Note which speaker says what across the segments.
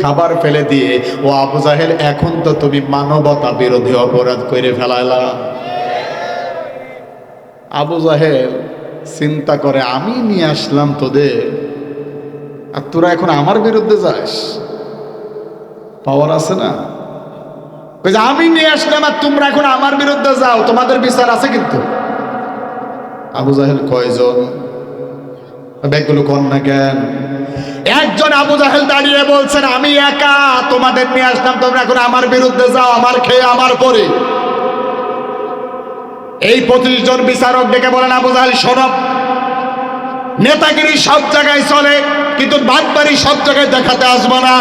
Speaker 1: খাবার ফেলে দিয়ে, ও আবু জাহেল এখন তো তুমি মানবতা বিরোধী অপরাধ করে ফেলাইলা। আবু জাহেল চিন্তা করে, আমি নিয়ে আসলাম তোদের, আর তোরা এখন আমার বিরুদ্ধে যাস? পাওয়ার আছে না? আমি নিয়ে আসলাম আর তোমরা এখন আমার বিরুদ্ধে যাও, তোমাদের বিচার আছে। কিন্তু আবু জাহেল কয়জন? ব্যাগগুলো কর না কেন? একজন আবু জাহেল দাঁড়িয়ে বলছেন, আমি একা তোমাদের নিয়ে আসলাম, তোমরা এখন আমার বিরুদ্ধে যাও, আমার খেয়ে আমার পরে। এই 25 জন বিচারক ডেকে বলেন, আবু জাহেল শোনো, নেতাগিরি সব জায়গায় চলে, কিন্তু বাটপারি সব জায়গায় দেখাতে আসবো না।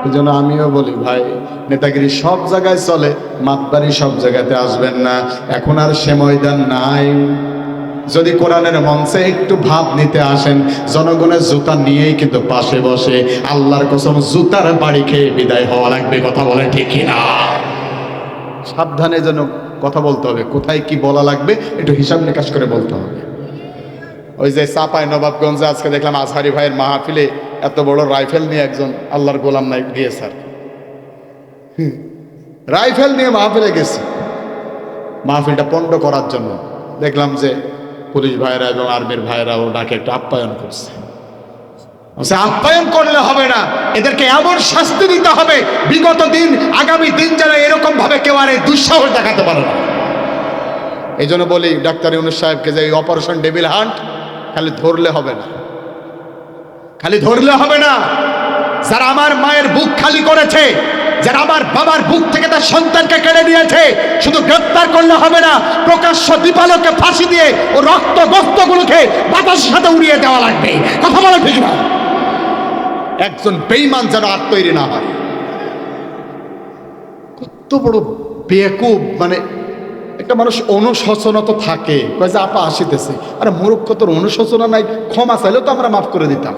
Speaker 1: এই জন্য আমিও বলি, ভাই নেতাগিরি সব জায়গায় চলে, মাতবাড়ি সব জায়গাতে আসবেন না। এখন আর সে ময়দান নাই। যদি কোরআনের মঞ্চে একটু ভাব নিতে আসেন, জনগণের জুতা নিয়েই কিন্তু পাশে বসে আল্লাহর কসম জুতার বাড়ি খেয়ে বিদায় হওয়া লাগবে। কথা বলে ঠিক কিনা? সাবধানে যেন কথা বলতে হবে, কোথায় কি বলা লাগবে একটু হিসাব নিকাশ করে বলতে হবে। ওই যে চাপাই নবাবগঞ্জে আজকে দেখলাম আজহারি ভাইয়ের মাহফিলে এত বড় রাইফেল নিয়ে একজন আল্লাহর গোলাম নাই গিয়েছে, আর রাইফেল নিয়ে মাহফিলে গেছে, মাহফিলটা পণ্ড করার জন্য। দেখলাম যে পুলিশ ভাইরা এবং আর্মির ভাইরাও ডাকে একটু আপ্যায়ন করছে। আপ্যায়ন করলে হবে না, এদেরকে এমন শাস্তি দিতে হবে বিগত দিন আগামী দিন যেন এরকম ভাবে কেউ আর এই দুঃসাহস দেখাতে পারে না। এই জন্য বলি ডাক্তার ইউনূস সাহেবকে যে এই অপারেশন ডেভিল হান্ট খালি ধরলে হবে না, খালি ধরলে হবে না। যারা আমার মায়ের বুক খালি করেছে, যারা আমার বাবার বুক থেকে তার সন্তানকে কেড়ে নিয়েছে, শুধু গ্রেফতার করলে হবে না, প্রকাশ্য দীপালোকে ফাঁসি দিয়ে ও রক্ত বক্তগুলোকে বাতাসের সাথে উড়িয়ে দেওয়া লাগবে। কথা বলে ঠিক না? একজন বেঈমান যেন আর তৈরি না হয়। কত বড় বেকুব! মানে একটা মানুষ অনুশোচনা থাকে, কয় যে আপা আসিতেছে, আরে মূর্খ, তোর অনুশোচনা নাই, ক্ষমা চাইলেও তো আমরা মাফ করে দিতাম।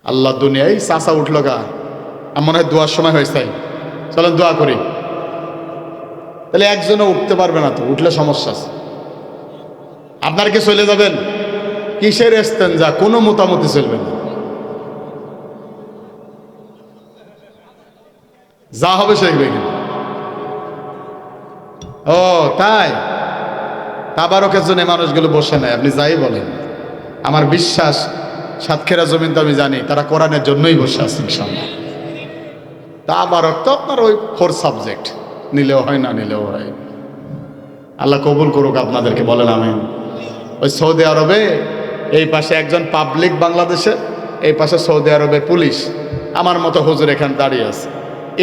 Speaker 1: আল্লাহ দুনিয়ায় চাচা উঠল গা, আমার মনে হয় দোয়ার সময় হয়েছে, চলেন দোয়া করি। তাহলে একজনও উঠতে পারবে না, তো উঠলে সমস্যা আছে। আপনার কি চলে যাবেন? কিসের ইস্তেঞ্জা? কোনো মোটামুটি চলবে না, যা হবে সেই। ও তাই তাবারকের জন্য মানুষগুলো বসে নেয়, আপনি যাই বলেন। আমার বিশ্বাস সাতক্ষীরা জমিন তো আমি জানি তারা কোরআনের জন্যই বসে আছে ইনশাআল্লাহ। তাবারক তো আপনার ওই 4 সাবজেক্ট, নিলেও হয় না নিলেও হয়। আল্লাহ কবুল করুক আপনাদেরকে, বলেন আমিন। ওই সৌদি আরবে এই পাশে একজন পাবলিক বাংলাদেশের, এই পাশে সৌদি আরবের পুলিশ, আমার মতো হুজুর এখানে দাঁড়িয়ে আছে।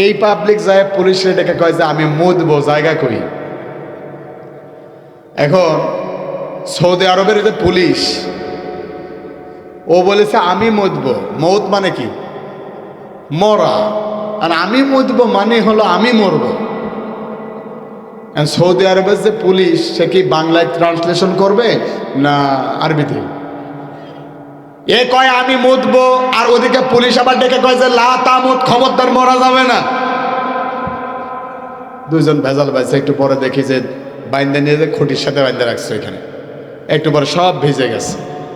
Speaker 1: এই পাবলিক যায় পুলিশে ডেকে কয় যে আমি মুদবো, জায়গা কই। এখন সৌদি আরবের যে পুলিশ, ও বলেছে আমি মুদবো। মৌত মানে কি? মরা। আর আমি মুদবো মানে হলো আমি মরবো। সৌদি আরবের যে পুলিশ, সে কি বাংলায় ট্রান্সলেশন করবে না আরবিতে? এ কয় আমি মুদবো, আর ওদিকে পুলিশ আবার ডেকে কয় যে লা তামুত, খবরদার মরা যাবে না। দুইজন ভেজাল বাইছে। একটু পরে দেখি যে বাইন্দা নিয়ে যে খুঁটির সাথে বাইন্দা রাখছে এখানে, একটু পরে সব ভিজে গেছে।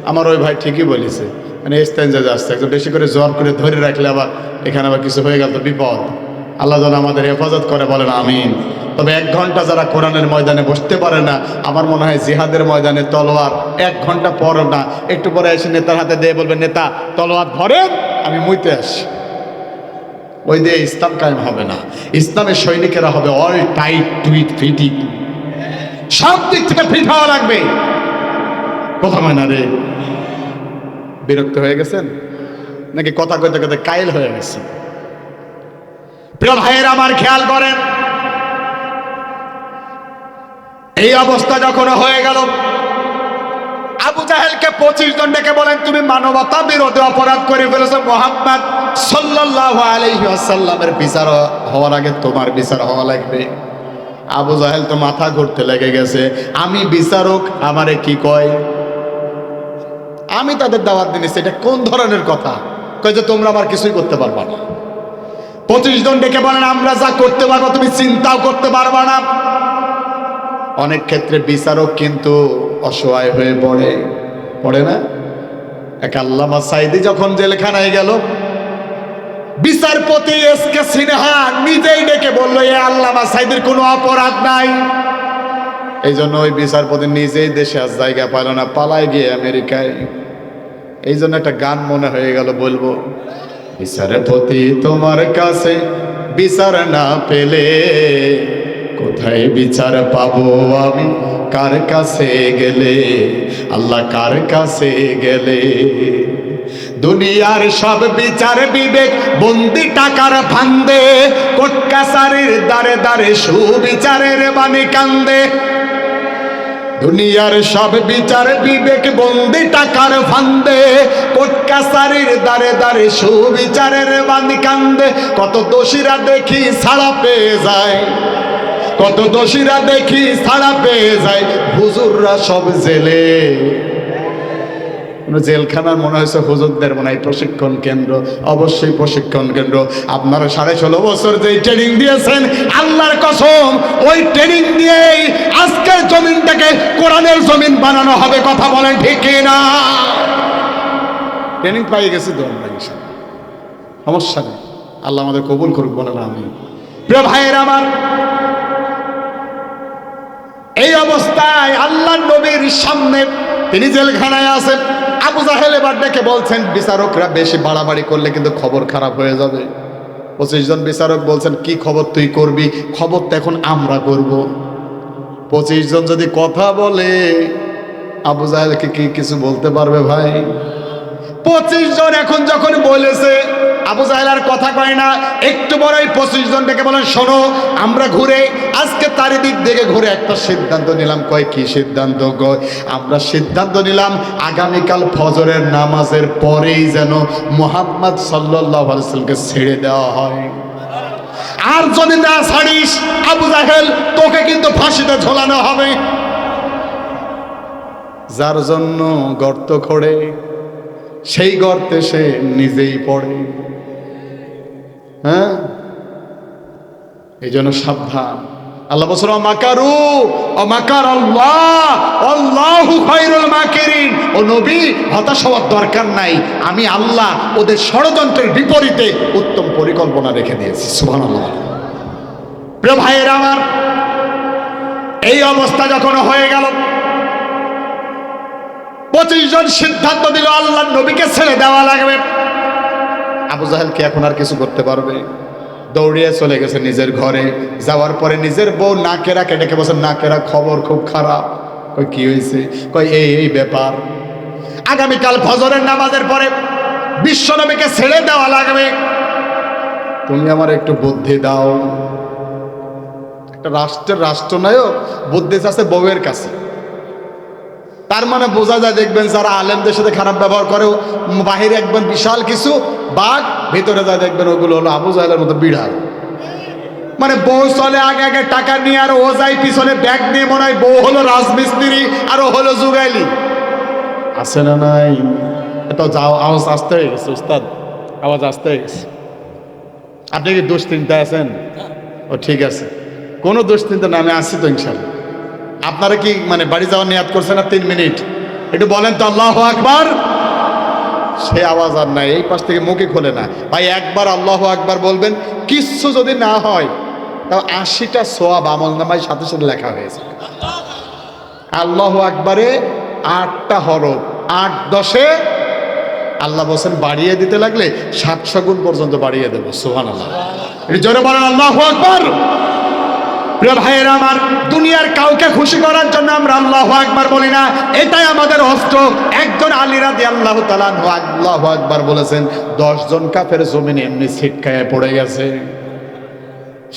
Speaker 1: আমার ওই ভাই ঠিকই বলেছে, মানে ইস্তেঞ্জা যাচ্ছে, একটু বেশি করে জ্বর করে ধরে রাখলে আবার এখানে আবার কিছু হয়ে গেল তো বিপদ। আল্লাহ যেন আমাদের হেফাজত করে, বলেন আমিন। তবে 1 ঘন্টা যারা কোরআনের ময়দানে বসতে পারে না, আমার মনে হয় জিহাদের ময়দানে তলোয়ার 1 ঘন্টা পর না, একটু পরে এসে নেতার হাতে দিয়ে বলবে, নেতা তলোয়ার ধরেন, আমি মুইতে আসি। ওই দিয়ে ইসলাম কায়েম হবে না। ইসলামের সৈনিকেরা হবে অল টাইট টুইট ফিটিং, সব দিক থেকে ফিট হওয়া লাগবে। কথা হয় না রে? বিরক্ত হয়ে গেছেন নাকি কথা কইতে কইতে কাইল হয়ে গেছে? প্রিয় ভাইয়েরা আমার, খেয়াল করেন, এই অবস্থা যখন হয়ে গেল, আবু জাহেলকে 25 জন ডেকে বলেন, তুমি মানবতা বিরোধী অপরাধ করে ফেলেছো, মুহাম্মদ সাল্লাল্লাহু আলাইহি ওয়াসাল্লামের বিচার হওয়ার আগে তোমার বিচার হওয়া লাগবে। আবু জাহেল তো মাথা ঘুরতে লেগে গেছে, আমি বিচারক, আমারে কি কয়? আমি তাদের দাওয়াত দিয়েছি, এটা কোন ধরনের কথা? কয় যে তোমরা আমার কিছুই করতে পারবা না। 25 জন ডেকে বলেন, আমরা যা করতে পারবো তুমি চিন্তাও করতে পারবা না। অনেক ক্ষেত্রে বিচারক কিন্তু অসহায় হয়ে পড়ে না? এক আল্লামা সাঈদী যখন জেলখানায় গেল, বিচারপতি এস.কে. সিনহা নিজেই ডেকে বলল, এ আল্লামা সাঈদীর কোনো অপরাধ নাই। এই জন্য ওই বিচারপতি নিজেই দেশে আর জায়গা পাইল না, পালায় গিয়ে আমেরিকায়। এই জন্য একটা গান মনে হয়ে গেল, বলবো, বিচারপতি তোমার কাছে বিচার না পেলে কোথায় বিচার পাবো আমি, কার কাছে গেলে, আল্লাহ কার কাছে গেলে। দুনিয়ার সব বিচার বিবেক বন্দি টাকার ফান্দে, কোর্ট কাছারির দ্বারে দ্বারে সুবিচারের বাণী কান্দে। দুনিয়ার সব বিচার বিবেক বন্দি টাকার ফান্দে, কোর্ট কাছারির দ্বারে দ্বারে সুবিচারের বাণী কান্দে। কত দোষীরা দেখি ছাড়া পেয়ে যায়, কত দোষীরা দেখি ছাড়া পেয়ে যায়, হুজুররা সব জেলে। জেলখানার মনে হয়েছে হুজুরদের মনে হয় প্রশিক্ষণ কেন্দ্র, অবশ্যই প্রশিক্ষণ কেন্দ্র। আপনারা 16.5 বছর যে ট্রেনিং দিয়েছেন, আল্লাহর কসম ওই ট্রেনিং দিয়েই আজকের জমিনটাকে কোরআনের জমিন বানানো হবে। কথা বলেন ঠিক না? ট্রেনিং পাই গেছি তো আমরা, সমস্যা নেই। আল্লাহ আমাদের কবুল করুক, বলেন আমিন। প্রিয় ভাইয়ের আমার, এই অবস্থায় আল্লাহ নবীর সামনে তিনি জেলখানায় আছেন। আবু জাহেল এবার ডেকে বলছেন, বিচারকরা বেশি বাড়াবাড়ি করলে কিন্তু খবর খারাপ হয়ে যাবে। 25 জন বিচারক বলছেন, কি খবর তুই করবি? খবর তো এখন আমরা করব। 25 জন যদি কথা বলে, আবু জাহেলকে কি কিছু বলতে পারবে ভাই? 25 জন এখন যখন বলেছে, আবু জাহেল আর কথা কয় না। একটু বড় 25 জন ডেকে বলেন, শোনো, আমরা ঘুরে আজকে চারিদিক থেকে ঘুরে একটা সিদ্ধান্ত নিলাম। কয় কি সিদ্ধান্ত? কয় আমরা সিদ্ধান্ত নিলাম আগামীকাল ফজরের নামাজের পরেই যেন মুহাম্মদ সাল্লাল্লাহু আলাইহি ওয়াসাল্লামকে ছেড়ে দেওয়া হয়। আর যদি না ছাড়িস আবু জাহেল, তোকে কিন্তু ফাঁসিতে ঝোলানো হবে। যার জন্য গর্ত খোঁড়ে সেই গর্তে সে নিজেই পড়ে। হ্যাঁ, এই জন্য সাবধান। আল্লাহ বলছেন, মাকারু মাকার আল্লাহ আল্লাহু খায়রুল মাকিরিন। ও নবী, হতাশ হওয়ার দরকার নাই, আমি আল্লাহ ওদের ষড়যন্ত্রের বিপরীতে উত্তম পরিকল্পনা রেখে দিয়েছি। সুবহানাল্লাহ। প্রিয় ভাইয়েরা আমার, এই অবস্থা যখন হয়ে গেল, 25 জন সিদ্ধান্ত দিল আল্লাহর নবীকে ছেড়ে দেওয়া লাগবে। আবু জাহেল কি এখন আর কিছু করতে পারবে? দৌড়িয়ে চলে গেছে নিজের ঘরে। যাওয়ার পরে নিজের বউ নাকেরাকে ডেকে বলছে, নাকেরা খবর খুব খারাপ। কই কি হয়েছে? কই এই ব্যাপার, আগামীকাল ফজরের নামাজের পরে বিশ্বনবীকে ছেড়ে দেওয়া লাগবে। তুমি আমার একটু বুদ্ধি দাও। একটা রাষ্ট্রের রাষ্ট্রনায়ক বুদ্ধি আছে বউয়ের কাছে। তার মানে বোঝা যায়, দেখবেন যারা আলেমদের সাথে খারাপ ব্যবহার করে, বাহিরে একবার বিশাল কিছু বাঘ, ভিতরে যা দেখবেন ওগুলো হলো আবু জাহেলের মতো বিড়াল। মানে বউ চলে আগে আগে টাকা নিয়ে, আর ও যায় পিছনে ব্যাগ নিয়ে। মনে হয় বউ হলো রাজমিস্ত্রি আর ও হলো যুগাইলি। আছে না নাই? এটা যাও, আওয়াজ আসতে হয়ে গেছে উস্তাদ, আওয়াজ আসতে হয়ে গেছে। আপনি কি দুশ্চিন্তায় আছেন? ও ঠিক আছে, কোনো দুশ্চিন্তা না, আমি আসছি তো ইনশাল্লাহ। আপনারা কি মানে বাড়ি যাওয়ার নিয়াত করছেন না? 3 মিনিট একটু বলেন তো আল্লাহু আকবার। সে আওয়াজ আর নাই, এই পাশ থেকে মুখে খোলে না ভাই। একবার আল্লাহু আকবার বলবেন, কিচ্ছু যদি না হয় তাও 80টা সওয়াব আমলনামায় সাথে সাথে লেখা হয়েছে। আল্লাহু আকবারে 8টা হরফ, 8 10 আল্লাহ বলেন বাড়িয়ে দিতে লাগলে 700 গুণ পর্যন্ত বাড়িয়ে দেবো। সুবহানাল্লাহ। এই জোরে বলেন আল্লাহু আকবার। প্রিয় ভাইয়েরা আমার, দুনিয়ার কাউকে খুশি করার জন্য আমরা আল্লাহু আকবার বলি না, এটাই আমাদের অস্ত্র। একজন আলী রাদিয়াল্লাহু তাআলা আনহু আল্লাহু আকবার বলেছেন, 10 জন কাফের জমিনে এমনি ছিটকায় পড়ে গেছে।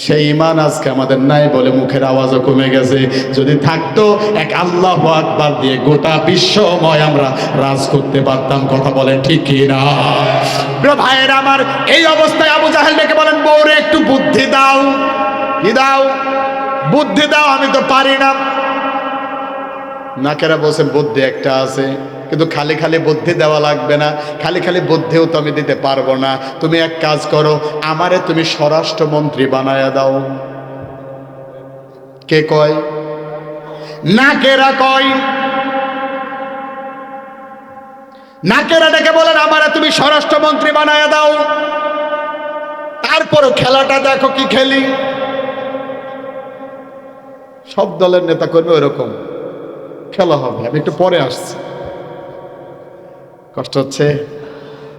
Speaker 1: সেই ঈমান আজকে আমাদের নাই বলে মুখের আওয়াজও কমে গেছে। যদি থাকতো, এক আল্লাহু আকবার দিয়ে গোটা বিশ্বময় আমরা রাজ করতে পারতাম। কথা বলেন ঠিক কি না? প্রিয় ভাইয়েরা আমার, এই অবস্থায় আবু জাহেল ডেকে বলেন, বউরে একটু বুদ্ধি দাও। কি দাও? বুদ্ধি দাও, আমি তো পারি না। নাকেরা বলছেন, বুদ্ধি একটা আছে, কিন্তু খালি খালি বুদ্ধি দেওয়া লাগবে না, খালি খালি বুদ্ধিও তো আমি দিতে পারবো না। তুমি এক কাজ করো, আমারে তুমি স্বরাষ্ট্রমন্ত্রী বানায়া দাও। কে কয়? নাকেরা কয়। নাকেরা ডেকে বলেন আমারে তুমি স্বরাষ্ট্রমন্ত্রী বানায় দাও, তারপরও খেলাটা দেখো কি খেলি। সব দলের নেতা কর্মী ওইরকম খেলা হবে, আমি একটু পরে আসছি। কষ্ট হচ্ছে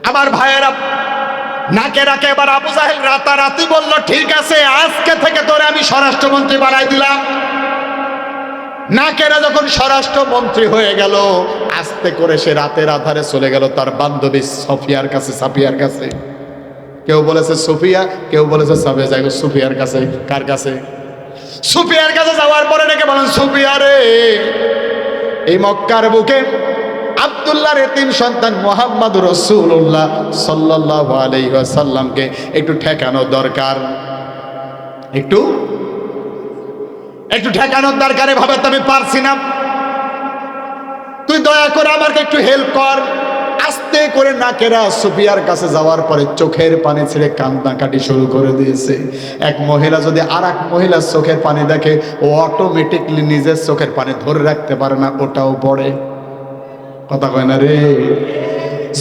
Speaker 1: আমার ভাইয়েরা। নাকেরাকে এবার আবু জাহেল রাতারাতি বলল ঠিক আছে আজকে থেকে তোরে আমি স্বরাষ্ট্রমন্ত্রী বানাই দিলাম। নাকেরা যখন স্বরাষ্ট্রমন্ত্রী হয়ে গেল, আস্তে করে সে রাতের আধারে চলে গেল তার বান্ধবী সফিয়ার কাছে, সাফিয়ার কাছে। কেউ বলেছে সুফিয়া, কেউ বলেছে সাফিয়া। যাই হোক সুফিয়ার কাছে। কার কাছে? সুফিয়ার কাছে যাওয়ার পরে ডেকে বলেন সুফিয়া রে, এই মক্কার বুকে আব্দুল্লাহর এতিম সন্তান মুহাম্মদ রাসূলুল্লাহ সাল্লাল্লাহু আলাইহি ওয়াসাল্লামকে একটু ঠেকানো দরকার, একটু ঠেকানোর দরকার। এভাবে তো আমি পারছি না, তুই দয়া করে আমাকে একটু হেল্প কর। আস্তে করে নাকেরা সুফিয়ার কাছে যাওয়ার পরে চোখের পানি ছেড়ে কান্নাকাটি শুরু করে দিয়েছে। এক মহিলা যদি আর এক মহিলার চোখের পানি দেখে, ও অটোমেটিকলি নিজের চোখের পানি ধরে রাখতে পারে না, ওটাও পড়ে। কথা কয় না রে?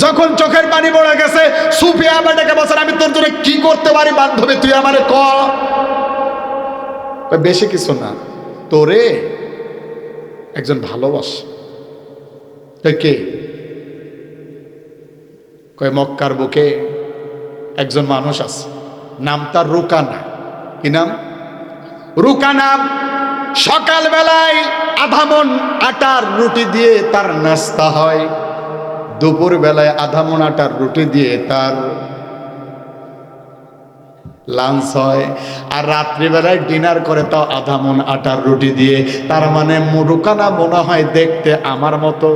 Speaker 1: যখন চোখের পানি পড়ে গেছে, সুফিয়া আমার ডেকে বলছেন আমি তোর জন্য কি করতে পারি বান্ধবী, তুই আমারে ক। বেশি কিছু না, তোরে একজন ভালোবাসে। কে? কয় মক্কার বুকে একজন মানুষ আছে, নাম তার রুকানা। কি নাম? রুকানা। সকাল বেলায় আধা মণ আটার রুটি দিয়ে তার নাস্তা হয়, দুপুর বেলায় আধা মণ আটার রুটি দিয়ে তার লাঞ্চ হয়, আর রাত্রিবেলায় ডিনার করে তাও আধা মণ আটার রুটি দিয়ে। তার মানে রুকানা মনে হয় দেখতে আমার মতো।